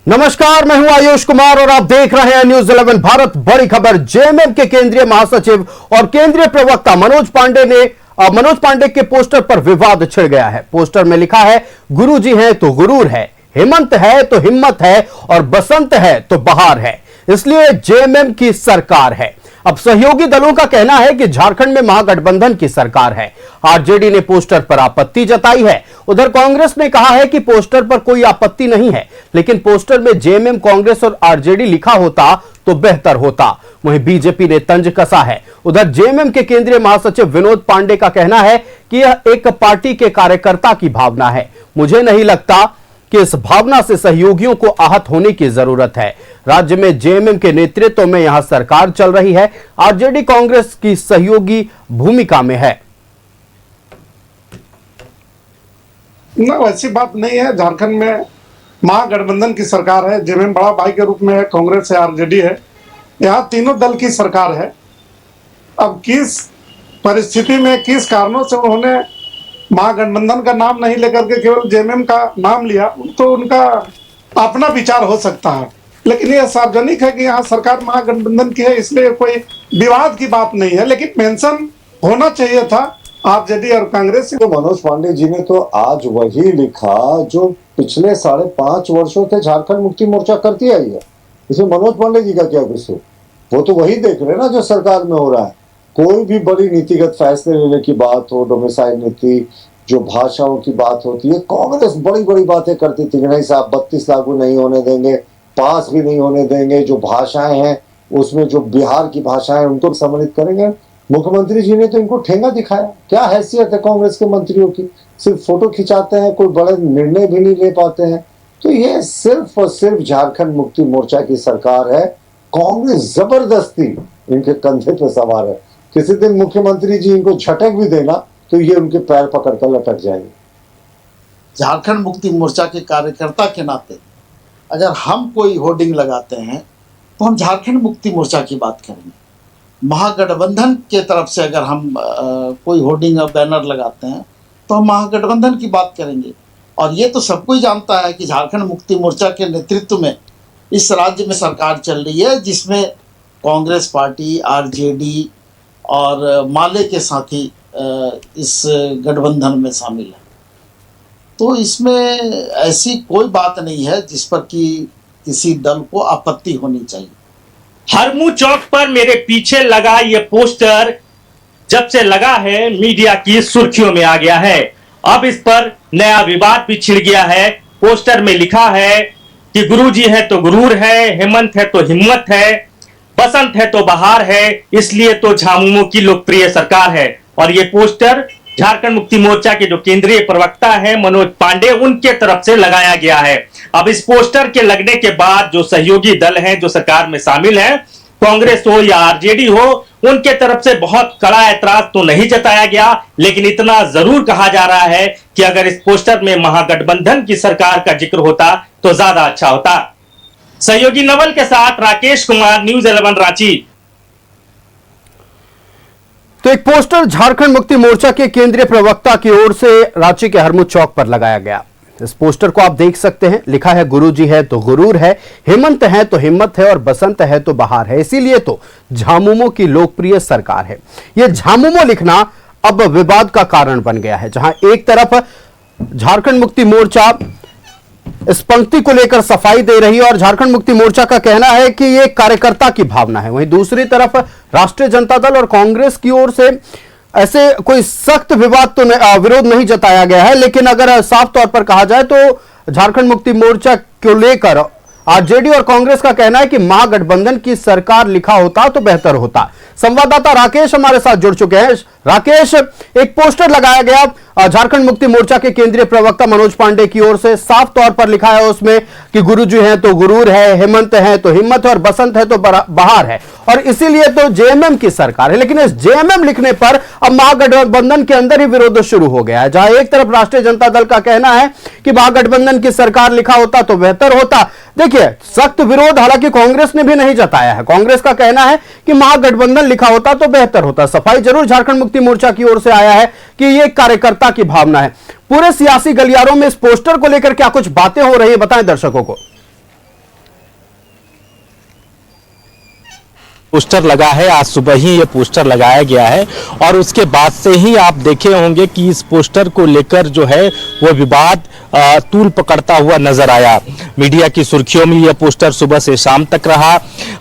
नमस्कार, मैं हूं आयुष कुमार और आप देख रहे हैं न्यूज 11 भारत। बड़ी खबर, जेएमएम के केंद्रीय महासचिव और केंद्रीय प्रवक्ता मनोज पांडे के पोस्टर पर विवाद छिड़ गया है। पोस्टर में लिखा है, गुरुजी हैं तो गुरूर है, हेमंत है तो हिम्मत है और बसंत है तो बहार है, इसलिए जेएमएम की सरकार है। अब सहयोगी दलों का कहना है कि झारखंड में महागठबंधन की सरकार है। आरजेडी ने पोस्टर पर आपत्ति जताई है। उधर कांग्रेस ने कहा है कि पोस्टर पर कोई आपत्ति नहीं है, लेकिन पोस्टर में जेएमएम, कांग्रेस और आरजेडी लिखा होता तो बेहतर होता। वहीं बीजेपी ने तंज कसा है। उधर जेएमएम के केंद्रीय महासचिव विनोद पांडे का कहना है कि यह एक पार्टी के कार्यकर्ता की भावना है। मुझे नहीं लगता कि इस भावना से सहयोगियों को आहत होने की जरूरत है। राज्य में जेएमएम के नेतृत्व में यहां सरकार चल रही है। आरजेडी कांग्रेस की सहयोगी भूमिका में है। ना, वैसी बात नहीं है। झारखंड में महागठबंधन की सरकार है। जेएमएम बड़ा भाई के रूप में है, कांग्रेस है, आरजेडी है। यहाँ तीनों दल की सरकार है। अब किस परिस्थिति में, किस कारणों से उन्होंने महागठबंधन का नाम नहीं लेकर के केवल जेएमएम का नाम लिया, तो उनका अपना विचार हो सकता है, लेकिन यह सार्वजनिक है कि यहाँ सरकार महागठबंधन की है, इसलिए कोई विवाद की बात नहीं है। लेकिन मेंशन होना चाहिए था आरजेडी और कांग्रेस। तो मनोज पांडे जी ने तो आज वही लिखा जो पिछले 5.5 वर्षों से झारखंड मुक्ति मोर्चा करती आई है। इसमें मनोज पांडे जी का क्या कसूर? वो तो वही देख रहे हैं ना जो सरकार में हो रहा है। कोई भी बड़ी नीतिगत फैसले लेने की बात हो, डोमिसाइल नीति, जो भाषाओं की बात होती है, कांग्रेस बड़ी बड़ी बातें करती थी कि नहीं साहब 32 लागू नहीं होने देंगे, पास भी नहीं होने देंगे, जो भाषाएं हैं उसमें जो बिहार की भाषाएं उनको सम्मिलित करेंगे। मुख्यमंत्री जी ने तो इनको ठेंगा दिखाया। क्या हैसियत है कांग्रेस के मंत्रियों की? सिर्फ फोटो खिंचाते हैं, कोई बड़े निर्णय भी नहीं ले पाते हैं। तो ये सिर्फ और सिर्फ झारखंड मुक्ति मोर्चा की सरकार है। कांग्रेस जबरदस्ती इनके कंधे पे सवार है। किसी दिन मुख्यमंत्री जी इनको झटक भी देना तो ये उनके पैर पकड़कर लटक जाएंगे। झारखंड मुक्ति मोर्चा के कार्यकर्ता के नाते अगर हम कोई होर्डिंग लगाते हैं तो हम झारखंड मुक्ति मोर्चा की बात करेंगे। महागठबंधन के तरफ से अगर हम कोई होर्डिंग और बैनर लगाते हैं तो हम महागठबंधन की बात करेंगे। और ये तो सब कोई जानता है कि झारखंड मुक्ति मोर्चा के नेतृत्व में इस राज्य में सरकार चल रही है, जिसमें कांग्रेस पार्टी, आरजेडी और माले के साथी इस गठबंधन में शामिल है। तो इसमें ऐसी कोई बात नहीं है जिस पर कि किसी दल को आपत्ति होनी चाहिए। हरमू चौक पर मेरे पीछे लगा ये पोस्टर जब से लगा है मीडिया की सुर्खियों में आ गया है। अब इस पर नया विवाद भी छिड़ गया है। पोस्टर में लिखा है कि गुरुजी है तो गुरूर है, हेमंत है तो हिम्मत है, बसंत है तो बहार है, इसलिए तो झामुमो की लोकप्रिय सरकार है। और ये पोस्टर झारखंड मुक्ति मोर्चा के जो केंद्रीय प्रवक्ता है मनोज पांडे, उनके तरफ से लगाया गया है। अब इस पोस्टर के लगने के बाद जो सहयोगी दल हैं, जो सरकार में शामिल हैं, कांग्रेस हो या आरजेडी हो, उनके तरफ से बहुत कड़ा ऐतराज तो नहीं जताया गया, लेकिन इतना जरूर कहा जा रहा है कि अगर इस पोस्टर में महागठबंधन की सरकार का जिक्र होता तो ज्यादा अच्छा होता। सहयोगी नवल के साथ राकेश कुमार, न्यूज 11 रांची। तो एक पोस्टर झारखंड मुक्ति मोर्चा के केंद्रीय प्रवक्ता की ओर से रांची के हरमू चौक पर लगाया गया। इस पोस्टर को आप देख सकते हैं। लिखा है, गुरुजी है तो गुरूर है, हेमंत है तो हिम्मत है और बसंत है तो बहार है, इसीलिए तो झामुमो की लोकप्रिय सरकार है। यह झामुमो लिखना अब विवाद का कारण बन गया है, जहां एक तरफ झारखंड मुक्ति मोर्चा इस पंक्ति को लेकर सफाई दे रही है और झारखंड मुक्ति मोर्चा का कहना है कि यह कार्यकर्ता की भावना है। वहीं दूसरी तरफ राष्ट्रीय जनता दल और कांग्रेस की ओर से ऐसे कोई सख्त विरोध नहीं जताया गया है, लेकिन अगर साफ तौर पर कहा जाए तो झारखंड मुक्ति मोर्चा को लेकर आरजेडी और कांग्रेस का कहना है कि महागठबंधन की सरकार लिखा होता तो बेहतर होता। संवाददाता राकेश हमारे साथ जुड़ चुके हैं। राकेश, एक पोस्टर लगाया गया झारखंड मुक्ति मोर्चा के केंद्रीय प्रवक्ता मनोज पांडे की ओर से, साफ तौर पर लिखा है उसमें कि गुरुजी हैं तो गुरूर है, हेमंत है तो हिम्मत है और बसंत है तो बहार है, और इसीलिए तो जेएमएम की सरकार है। लेकिन इस जेएमएम लिखने पर अब महागठबंधन के अंदर ही विरोध शुरू हो गया है, जहां एक तरफ राष्ट्रीय जनता दल का कहना है कि महागठबंधन की सरकार लिखा होता तो बेहतर होता। देखिए, सख्त विरोध हालांकि कांग्रेस ने भी नहीं जताया है। कांग्रेस का कहना है कि महागठबंधन लिखा होता तो बेहतर होता। सफाई जरूर झारखंड मुक्ति मोर्चा की ओर से आया है कि यह कार्यकर्ता की भावना है। पूरे सियासी गलियारों में इस पोस्टर को लेकर क्या कुछ बातें हो रही है, बताएं दर्शकों को। पोस्टर लगा है, आज सुबह ही ये पोस्टर लगाया गया है और उसके बाद से ही आप देखे होंगे कि इस पोस्टर को लेकर जो है वो विवाद तूल पकड़ता हुआ नजर आया। मीडिया की सुर्खियों में यह पोस्टर सुबह से शाम तक रहा।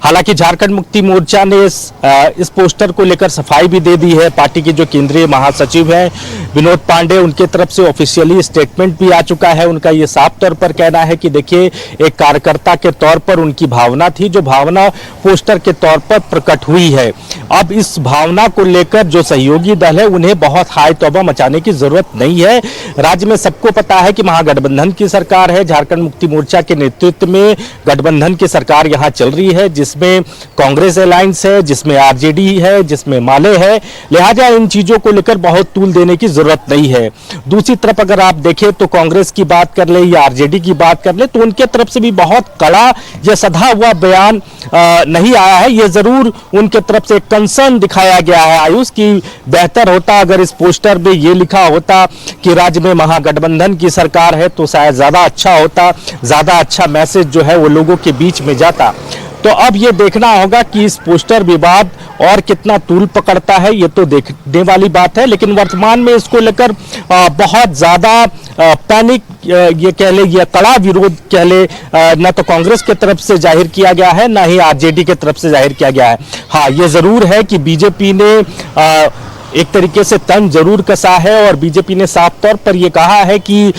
हालांकि झारखंड मुक्ति मोर्चा ने इस पोस्टर को लेकर सफाई भी दे दी है। पार्टी के जो केंद्रीय महासचिव हैं विनोद पांडे, उनके तरफ से ऑफिशियली स्टेटमेंट भी आ चुका है। उनका ये साफ तौर पर कहना है कि देखिए, एक कार्यकर्ता के तौर पर उनकी भावना थी, जो भावना पोस्टर के तौर पर प्रकट हुई है। अब इस भावना को लेकर जो सहयोगी दल है उन्हें बहुत हाय तौबा मचाने की जरूरत नहीं है। राज्य में सबको पता है कि महागठबंधन की सरकार है, झारखंड मुक्ति मोर्चा के नेतृत्व में गठबंधन की सरकार यहां चल रही है, जिसमें कांग्रेस अलायंस है, जिसमें आरजेडी है, जिसमें माले है। लिहाजा इन चीजों को लेकर बहुत तूल देने की जरूरत नहीं है। दूसरी तरफ अगर आप देखें तो कांग्रेस की बात कर ले या आरजेडी की बात कर ले तो उनके तरफ से भी बहुत कड़ा या सधा हुआ बयान नहीं आया है। ये जरूर उनके तरफ से कंसर्न दिखाया गया है आयुष, की बेहतर होता अगर इस पोस्टर में ये लिखा होता कि राज्य में महागठबंधन की सरकार है तो शायद ज्यादा अच्छा होता, ज्यादा अच्छा मैसेज जो है वो लोगों के बीच में जाता। तो अब ये देखना होगा कि इस पोस्टर विवाद और कितना तूल पकड़ता है, ये तो देखने वाली बात है। लेकिन वर्तमान में इसको लेकर बहुत ज्यादा पैनिक ये कह ले या कड़ा विरोध कह ले न तो कांग्रेस की तरफ से जाहिर किया गया है, ना ही आरजेडी की तरफ से जाहिर किया गया है। हाँ, ये जरूर है कि बीजेपी ने एक तरीके से तंज जरूर कसा है और बीजेपी ने साफ तौर पर यह कहा है कि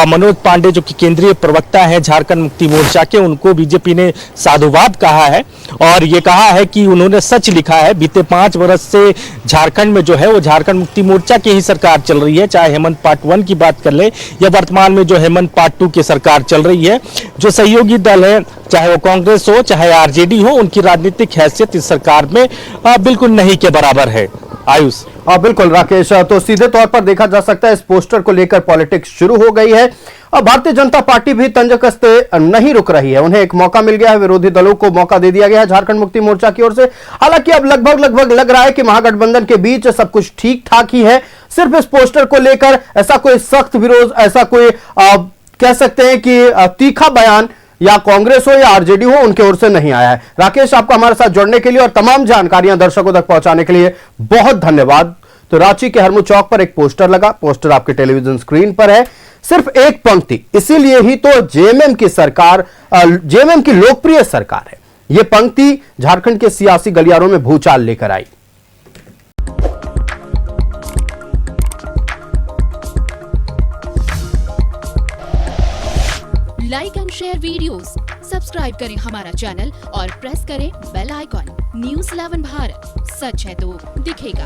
मनोज पांडे जो कि केंद्रीय प्रवक्ता है झारखंड मुक्ति मोर्चा के, उनको बीजेपी ने साधुवाद कहा है और ये कहा है कि उन्होंने सच लिखा है। बीते 5 वर्ष से झारखंड में जो है वो झारखंड मुक्ति मोर्चा की ही सरकार चल रही है, चाहे हेमंत पार्ट 1 की बात कर ले या वर्तमान में जो हेमंत पार्ट 2 की सरकार चल रही है। जो सहयोगी दल है, चाहे वो कांग्रेस हो चाहे आरजेडी हो, उनकी राजनीतिक हैसियत इस सरकार में बिल्कुल नहीं के बराबर है। आयुष। बिल्कुल राकेश, तो सीधे तौर पर देखा जा सकता है इस पोस्टर को लेकर पॉलिटिक्स शुरू हो गई है। अब भारतीय जनता पार्टी भी तंज कसते नहीं रुक रही है। उन्हें एक मौका मिल गया है, विरोधी दलों को मौका दे दिया गया है झारखंड मुक्ति मोर्चा की ओर से। हालांकि अब लगभग लग रहा है कि महागठबंधन के बीच सब कुछ ठीक ठाक ही है। सिर्फ इस पोस्टर को लेकर ऐसा कोई सख्त विरोध, ऐसा कोई कह सकते हैं कि तीखा बयान या कांग्रेस हो या आरजेडी हो उनके ओर से नहीं आया है। राकेश, आपका हमारे साथ जुड़ने के लिए और तमाम जानकारियां दर्शकों तक पहुंचाने के लिए बहुत धन्यवाद। तो रांची के हरमू चौक पर एक पोस्टर लगा, पोस्टर आपके टेलीविजन स्क्रीन पर है, सिर्फ एक पंक्ति, इसीलिए ही तो जेएमएम की सरकार, जेएमएम की लोकप्रिय सरकार है। यह पंक्ति झारखंड के सियासी गलियारों में भूचाल लेकर आई। Like and share videos, subscribe करें हमारा चैनल और प्रेस करें बेल आइकॉन। न्यूज़ 11 भारत, सच है तो दिखेगा।